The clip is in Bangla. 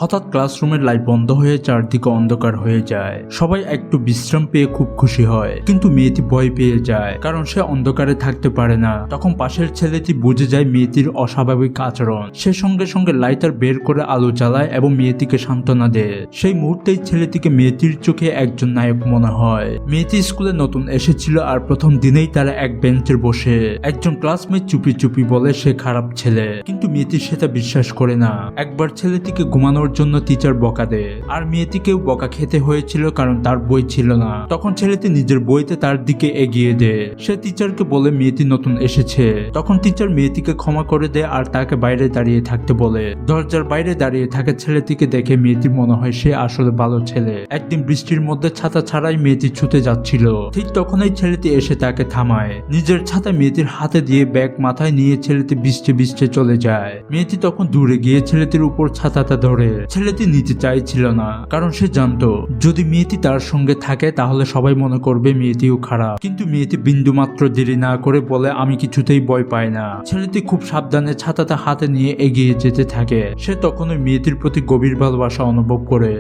হঠাৎ ক্লাসরুমের লাইট বন্ধ হয়ে চারদিকে অন্ধকার হয়ে যায়। সবাই একটু বিশ্রাম পেয়ে খুব খুশি হয়, কিন্তু মেয়েটি ভয় পেয়ে যায়, কারণ সে অন্ধকারে থাকতে পারে না। তখন পাশের ছেলেটি বুঝে যায় মেয়েটির অস্বাভাবিক আচরণ। সে সঙ্গে সঙ্গে লাইটার বের করে আলো জ্বালায় এবং মেয়েটিকে সান্ত্বনা দেয়। সেই মুহূর্তেই ছেলেটিকে মেয়েটির চোখে একজন নায়ক মনে হয়। মেয়েটি স্কুলে নতুন এসেছিল আর প্রথম দিনেই তারা এক বেঞ্চে বসে। একজন ক্লাসমেট চুপি চুপি বলে সে খারাপ ছেলে, কিন্তু মেয়েটি সেটা বিশ্বাস করে না। একবার ছেলেটিকে ঘুমানোর জন্য টিচার বকা দেয়, আর মেয়েটিকেও বকা খেতে হয়েছিল কারণ তার বই ছিল না। তখন ছেলেটি নিজের বইতে তার দিকে এগিয়ে দেয়। সে টিচারকে বলে মেয়েটি নতুন এসেছে। তখন টিচার মেয়েটিকে ক্ষমা করে দেয় আর তাকে বাইরে দাঁড়িয়ে থাকতে বলে। দরজার বাইরে দাঁড়িয়ে থাকা ছেলেটিকে দেখে মেয়েটির মনে হয় সে আসলে ভালো ছেলে। একদিন বৃষ্টির মধ্যে ছাতা ছাড়াই মেয়েটি ছুটে যাচ্ছিল। ঠিক তখনই ছেলেটি এসে তাকে থামায়। নিজের ছাতা মেয়েটির হাতে দিয়ে ব্যাগ মাথায় নিয়ে ছেলেটি ভিজতে ভিজতে চলে যায়। মেয়েটি তখন দূরে গিয়ে ছেলেটির উপর ছাতাটা ধরে। ছেলেটি নিতে চাইছিল না, কারণ সে জানতো যদি মেয়েটি তার সঙ্গে থাকে তাহলে সবাই মনে করবে মেয়েটিও খারাপ। কিন্তু মেয়েটি বিন্দু মাত্র দেরি না করে বলে আমি কিছুতেই ভয় পাই না। ছেলেটি খুব সাবধানে ছাতাটা হাতে নিয়ে এগিয়ে যেতে থাকে। সে তখনই মেয়েটির প্রতি গভীর ভালোবাসা অনুভব করে।